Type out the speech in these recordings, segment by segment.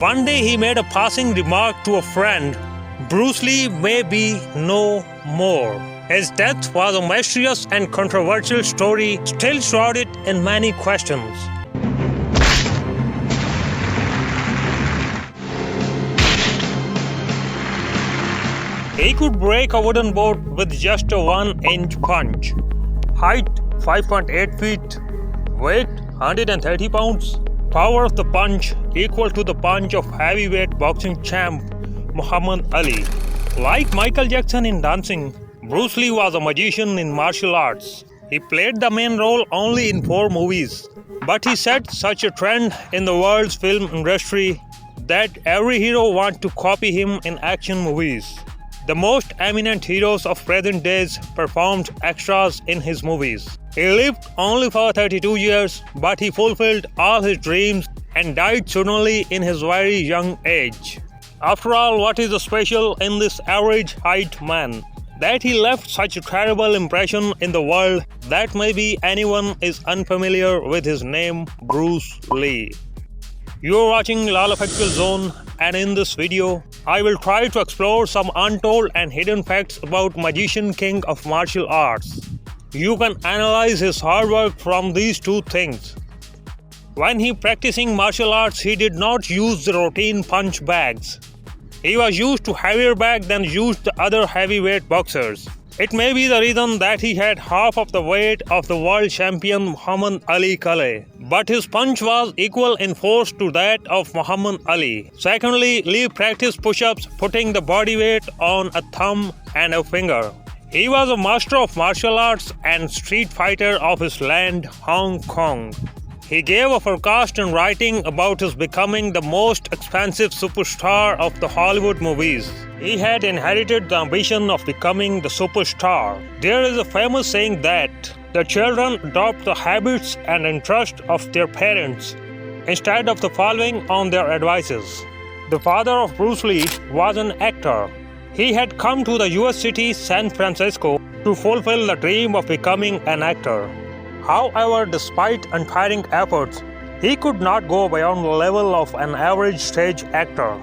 One day he made a passing remark to a friend, Bruce Lee may be no more. His death was a mysterious and controversial story, still shrouded in many questions. He could break a wooden board with just a 1-inch punch. Height 5.8 feet. Weight 130 pounds. Power of the punch equal to the punch of heavyweight boxing champ Muhammad Ali. Like Michael Jackson in dancing, Bruce Lee was a magician in martial arts. He played the main role only in 4 movies. But he set such a trend in the world's film industry that every hero wants to copy him in action movies. The most eminent heroes of present days performed extras in his movies. He lived only for 32 years, but he fulfilled all his dreams and died suddenly in his very young age. After all, what is special in this average height man? That he left such a terrible impression in the world that maybe anyone is unfamiliar with his name, Bruce Lee. You're watching Lala Factual Zone, and in this video, I will try to explore some untold and hidden facts about magician king of martial arts. You can analyze his hard work from these 2 things. When he practicing martial arts, he did not use the routine punch bags. He was used to heavier bag than used the other heavyweight boxers. It may be the reason that he had half of the weight of the world champion Muhammad Ali Kale. But his punch was equal in force to that of Muhammad Ali. Secondly, Lee practiced push-ups, putting the body weight on a thumb and a finger. He was a master of martial arts and street fighter of his land, Hong Kong. He gave a forecast in writing about his becoming the most expensive superstar of the Hollywood movies. He had inherited the ambition of becoming the superstar. There is a famous saying that the children adopt the habits and interests of their parents instead of the following on their advices. The father of Bruce Lee was an actor. He had come to the US city San Francisco to fulfill the dream of becoming an actor. However, despite untiring efforts, he could not go beyond the level of an average stage actor.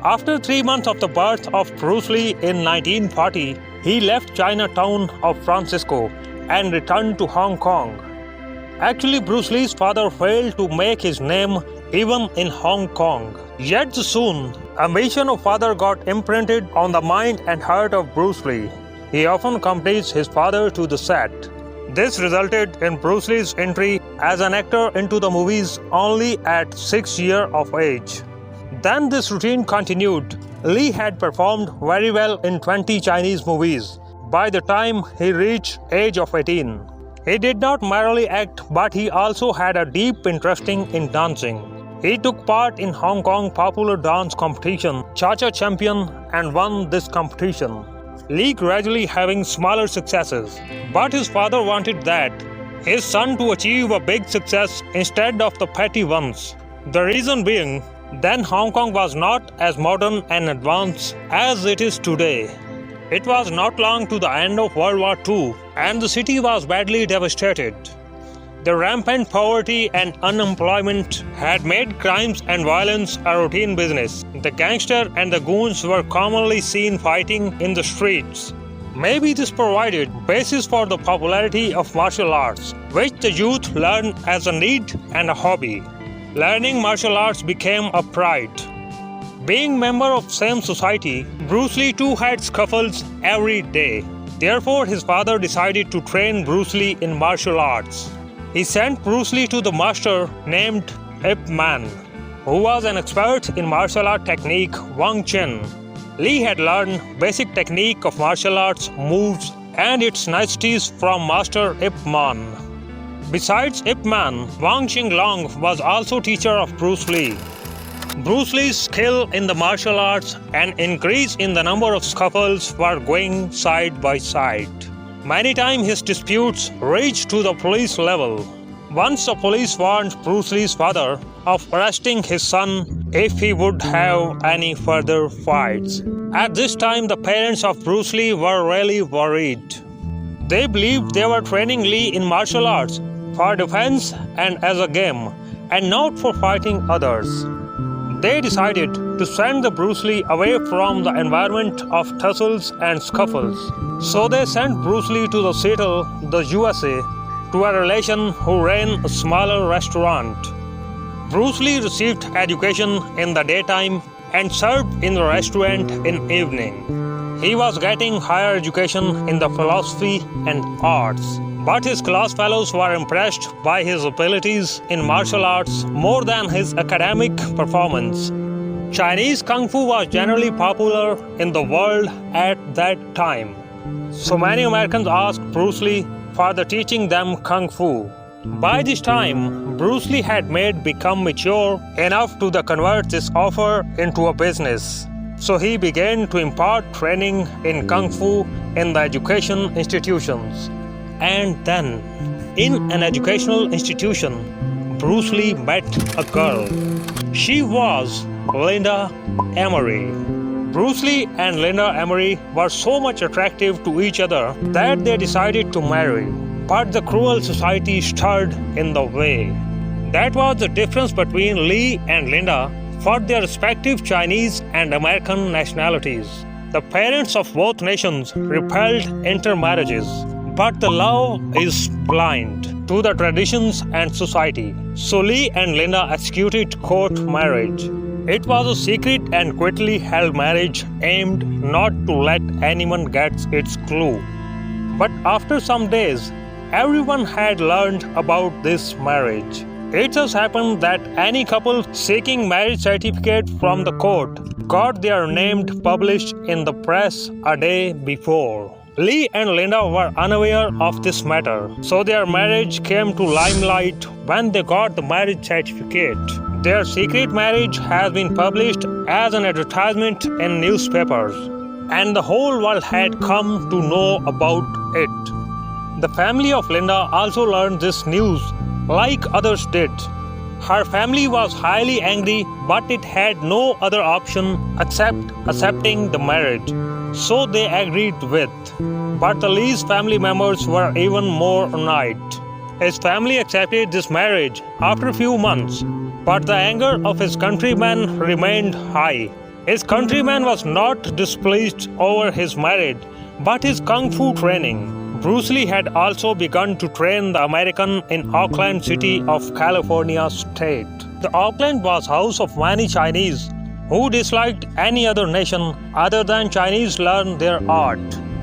After 3 months of the birth of Bruce Lee in 1940, he left Chinatown of Francisco and returned to Hong Kong. Actually, Bruce Lee's father failed to make his name even in Hong Kong. Yet soon, ambition of father got imprinted on the mind and heart of Bruce Lee. He often accompanies his father to the set. This resulted in Bruce Lee's entry as an actor into the movies only at 6 years of age. Then this routine continued. Lee had performed very well in 20 Chinese movies by the time he reached age of 18. He did not merely act, but he also had a deep interest in dancing. He took part in Hong Kong popular dance competition, Cha-Cha Champion, and won this competition. Lee gradually having smaller successes, but his father wanted that his son to achieve a big success instead of the petty ones. The reason being, then Hong Kong was not as modern and advanced as it is today. It was not long to the end of World War II, and the city was badly devastated. The rampant poverty and unemployment had made crimes and violence a routine business. The gangster and the goons were commonly seen fighting in the streets. Maybe this provided basis for the popularity of martial arts, which the youth learned as a need and a hobby. Learning martial arts became a pride. Being member of same society, Bruce Lee too had scuffles every day. Therefore, his father decided to train Bruce Lee in martial arts. He sent Bruce Lee to the master named Ip Man, who was an expert in martial art technique, Wang Chun. Lee had learned basic technique of martial arts, moves, and its niceties from master Ip Man. Besides Ip Man, Wang Qinglong was also teacher of Bruce Lee. Bruce Lee's skill in the martial arts and increase in the number of scuffles were going side by side. Many times his disputes reached to the police level. Once the police warned Bruce Lee's father of arresting his son if he would have any further fights. At this time, the parents of Bruce Lee were really worried. They believed they were training Lee in martial arts for defense and as a game, and not for fighting others. they decided to send the Bruce Lee away from the environment of tussles and scuffles. So they sent Bruce Lee to the Seattle, the USA, to a relation who ran a smaller restaurant. Bruce Lee received education in the daytime and served in the restaurant in evening. He was getting higher education in the philosophy and arts. But his class fellows were impressed by his abilities in martial arts more than his academic performance. Chinese Kung Fu was generally popular in the world at that time. So many Americans asked Bruce Lee for teaching them Kung Fu. By this time, Bruce Lee had become mature enough to convert this offer into a business. So he began to impart training in Kung Fu in the education institutions. And then, in an educational institution, Bruce Lee met a girl. She was Linda Emery. Bruce Lee and Linda Emery were so much attractive to each other that they decided to marry. But the cruel society stood in the way. That was the difference between Lee and Linda for their respective Chinese and American nationalities. The parents of both nations repelled intermarriages. But the law is blind to the traditions and society. So Lee and Linda executed court marriage. It was a secret and quietly held marriage aimed not to let anyone get its clue. But after some days, everyone had learned about this marriage. It just happened that any couple seeking marriage certificate from the court got their name published in the press a day before. Lee and Linda were unaware of this matter, so their marriage came to limelight when they got the marriage certificate. Their secret marriage has been published as an advertisement in newspapers, and the whole world had come to know about it. The family of Linda also learned this news like others did. Her family was highly angry, but it had no other option except accepting the marriage. So they agreed with. But the Lee's family members were even more annoyed. His family accepted this marriage after a few months, but the anger of his countrymen remained high. His countryman was not displeased over his marriage, but his Kung Fu training. Bruce Lee had also begun to train the American in Oakland City of California State. The Oakland was house of many Chinese who disliked any other nation other than Chinese learn their art,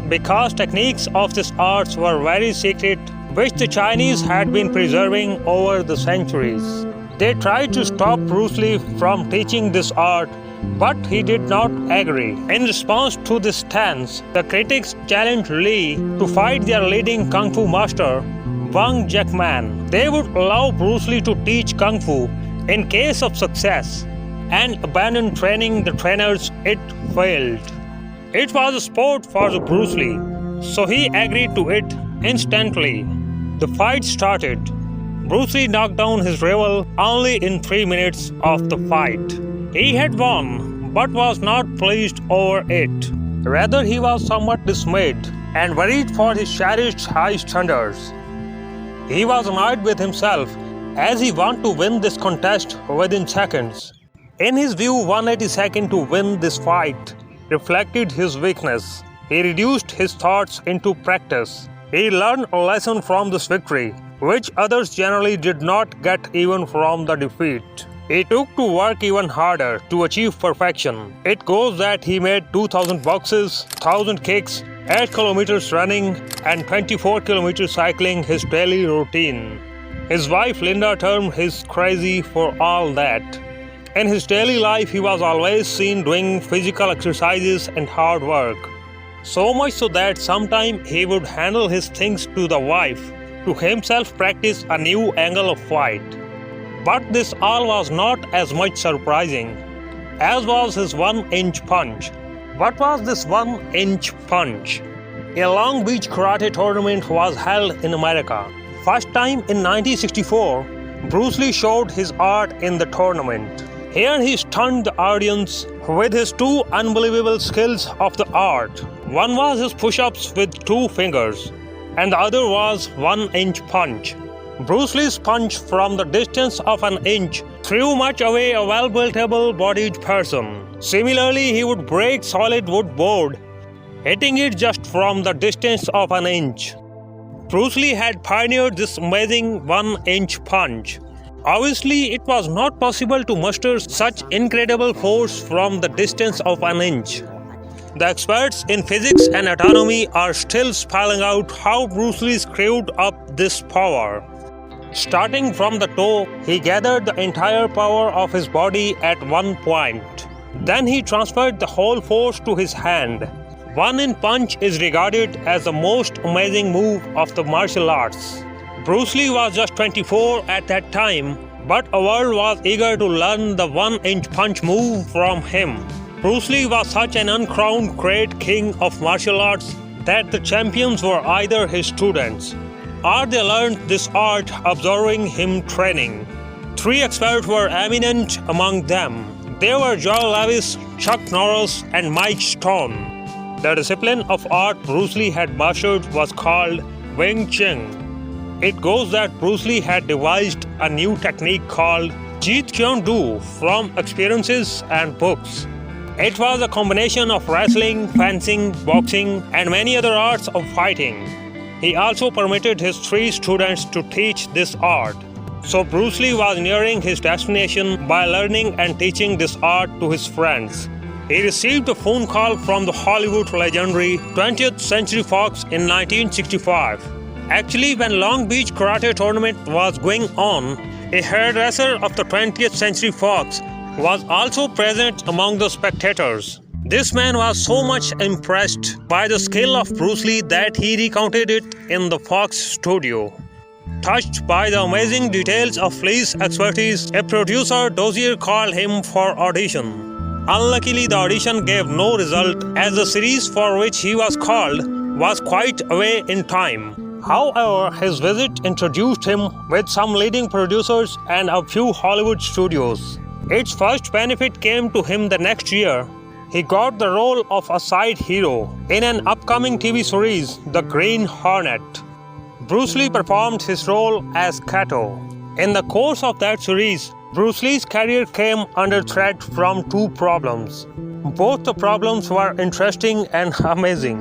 because techniques of this arts were very secret, which the Chinese had been preserving over the centuries. They tried to stop Bruce Lee from teaching this art, but he did not agree. In response to this stance, the critics challenged Lee to fight their leading Kung Fu master, Wang Jackman. They would allow Bruce Lee to teach Kung Fu in case of success, and abandon training the trainers it failed. It was a sport for the Bruce Lee, so he agreed to it instantly. The fight started. Bruce Lee knocked down his rival only in 3 minutes of the fight. He had won, but was not pleased over it. Rather, he was somewhat dismayed and worried for his cherished high standards. He was annoyed with himself as he wanted to win this contest within seconds. In his view, 180 seconds to win this fight reflected his weakness. He reduced his thoughts into practice. He learned a lesson from this victory, which others generally did not get even from the defeat. He took to work even harder to achieve perfection. It goes that he made 2,000 boxes, 1,000 kicks, 8 kilometers running, and 24 kilometers cycling his daily routine. His wife Linda termed him crazy for all that. In his daily life, he was always seen doing physical exercises and hard work. So much so that sometimes he would handle his things to the wife, to himself practice a new angle of fight. But this all was not as much surprising as was his 1-inch punch. What was this 1-inch punch? A Long Beach karate tournament was held in America. First time in 1964, Bruce Lee showed his art in the tournament. Here he stunned the audience with his 2 unbelievable skills of the art. One was his push-ups with 2 fingers, and the other was 1-inch punch. Bruce Lee's punch from the distance of an inch threw much away a well-built, able-bodied person. Similarly, he would break solid wood board, hitting it just from the distance of an inch. Bruce Lee had pioneered this amazing 1-inch punch. Obviously, it was not possible to muster such incredible force from the distance of an inch. The experts in physics and anatomy are still spelling out how Bruce Lee screwed up this power. Starting from the toe, he gathered the entire power of his body at one point. Then he transferred the whole force to his hand. 1-inch punch is regarded as the most amazing move of the martial arts. Bruce Lee was just 24 at that time, but a world was eager to learn the 1-inch punch move from him. Bruce Lee was such an uncrowned great king of martial arts that the champions were either his students, or they learned this art observing him training. 3 experts were eminent among them. They were Joel Lewis, Chuck Norris, and Mike Stone. The discipline of art Bruce Lee had mastered was called Wing Chun. It goes that Bruce Lee had devised a new technique called Jeet Kune Do from experiences and books. It was a combination of wrestling, fencing, boxing, and many other arts of fighting. He also permitted his 3 students to teach this art. So Bruce Lee was nearing his destination by learning and teaching this art to his friends. He received a phone call from the Hollywood legendary 20th Century Fox in 1965. Actually, when Long Beach Karate Tournament was going on, a hairdresser of the 20th Century Fox was also present among the spectators. This man was so much impressed by the skill of Bruce Lee that he recounted it in the Fox studio. Touched by the amazing details of Lee's expertise, a producer dossier called him for audition. Unluckily, the audition gave no result as the series for which he was called was quite away in time. However, his visit introduced him with some leading producers and a few Hollywood studios. Its first benefit came to him the next year. He got the role of a side hero in an upcoming TV series, The Green Hornet. Bruce Lee performed his role as Kato. In the course of that series, Bruce Lee's career came under threat from 2 problems. Both the problems were interesting and amazing.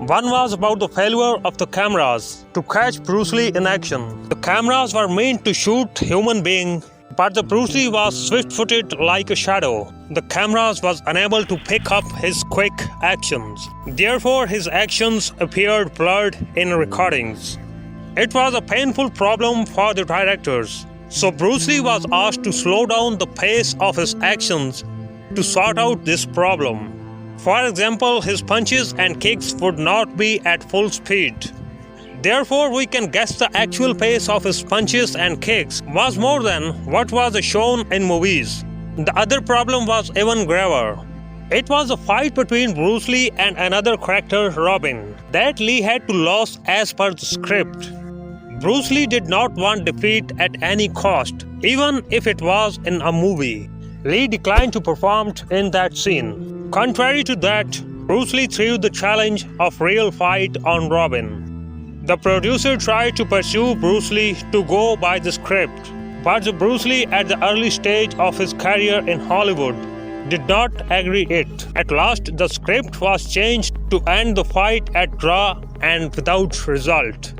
One was about the failure of the cameras to catch Bruce Lee in action. The cameras were meant to shoot human beings, but the Bruce Lee was swift-footed like a shadow. The cameras was unable to pick up his quick actions. Therefore, his actions appeared blurred in recordings. It was a painful problem for the directors. So Bruce Lee was asked to slow down the pace of his actions to sort out this problem. For example, his punches and kicks would not be at full speed. Therefore, we can guess the actual pace of his punches and kicks was more than what was shown in movies. The other problem was even graver. It was a fight between Bruce Lee and another character, Robin, that Lee had to lose as per the script. Bruce Lee did not want defeat at any cost, even if it was in a movie. Lee declined to perform in that scene. Contrary to that, Bruce Lee threw the challenge of real fight on Robin. The producer tried to pursue Bruce Lee to go by the script, but Bruce Lee at the early stage of his career in Hollywood did not agree it. At last, the script was changed to end the fight at draw and without result.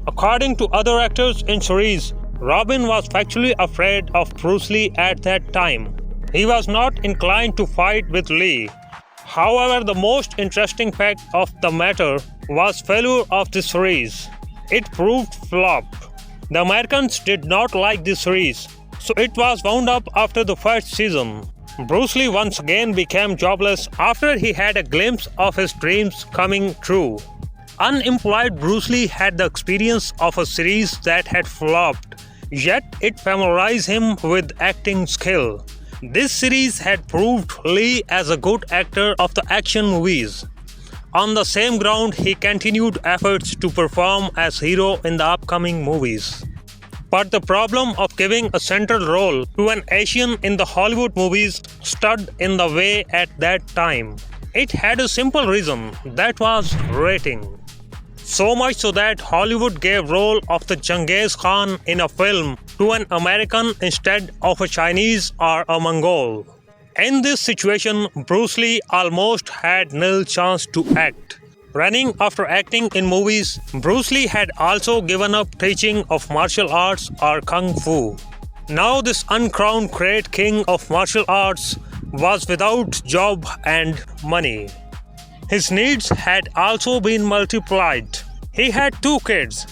According to other actors in series, Robin was factually afraid of Bruce Lee at that time. He was not inclined to fight with Lee. However, the most interesting fact of the matter was failure of the series. It proved flop. The Americans did not like the series, so it was wound up after the first season. Bruce Lee once again became jobless after he had a glimpse of his dreams coming true. Unemployed Bruce Lee had the experience of a series that had flopped, yet it familiarized him with acting skill. This series had proved Lee as a good actor of the action movies. On the same ground, he continued efforts to perform as hero in the upcoming movies. But the problem of giving a central role to an Asian in the Hollywood movies stood in the way at that time. It had a simple reason, that was rating. So much so that Hollywood gave role of the Genghis Khan in a film to an American instead of a Chinese or a Mongol. In this situation, Bruce Lee almost had nil chance to act. Running after acting in movies, Bruce Lee had also given up teaching of martial arts or kung fu. Now this uncrowned great king of martial arts was without job and money. His needs had also been multiplied. He had 2 kids,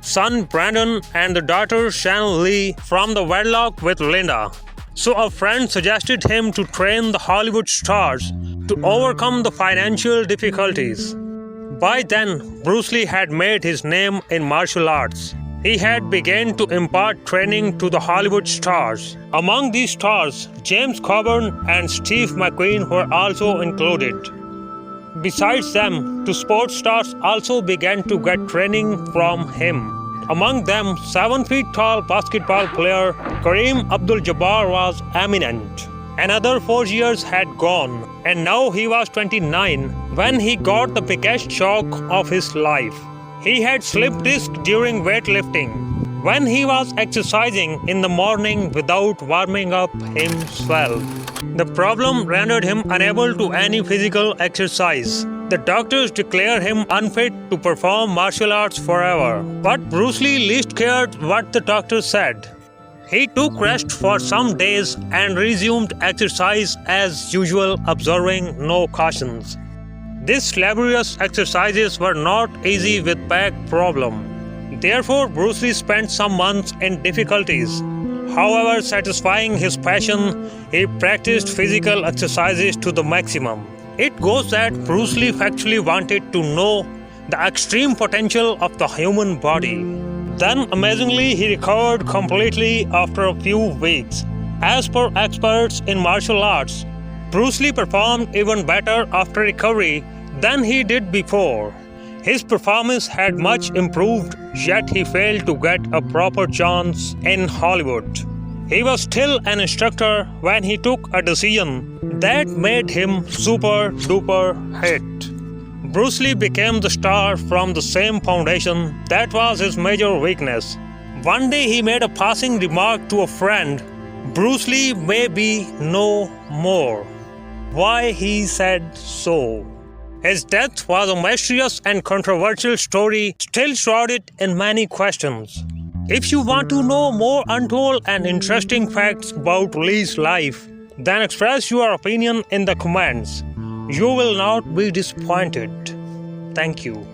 son Brandon and the daughter Shannon Lee from the wedlock with Linda. So a friend suggested him to train the Hollywood stars to overcome the financial difficulties. By then, Bruce Lee had made his name in martial arts. He had begun to impart training to the Hollywood stars. Among these stars, James Coburn and Steve McQueen were also included. Besides them, 2 sports stars also began to get training from him. Among them, 7 feet tall basketball player Kareem Abdul-Jabbar was eminent. Another 4 years had gone, and now he was 29 when he got the biggest shock of his life. He had slipped disc during weightlifting when he was exercising in the morning without warming up himself. The problem rendered him unable to any physical exercise. The doctors declared him unfit to perform martial arts forever. But Bruce Lee least cared what the doctors said. He took rest for some days and resumed exercise as usual, observing no cautions. These laborious exercises were not easy with back problem. Therefore, Bruce Lee spent some months in difficulties. However, satisfying his passion, he practiced physical exercises to the maximum. It goes that Bruce Lee actually wanted to know the extreme potential of the human body. Then, amazingly, he recovered completely after a few weeks. As per experts in martial arts, Bruce Lee performed even better after recovery than he did before. His performance had much improved, yet he failed to get a proper chance in Hollywood. He was still an instructor when he took a decision that made him super duper hit. Bruce Lee became the star from the same foundation that was his major weakness. One day he made a passing remark to a friend, "Bruce Lee may be no more." Why he said so? His death was a mysterious and controversial story, still shrouded in many questions. If you want to know more untold and interesting facts about Lee's life, then express your opinion in the comments. You will not be disappointed. Thank you.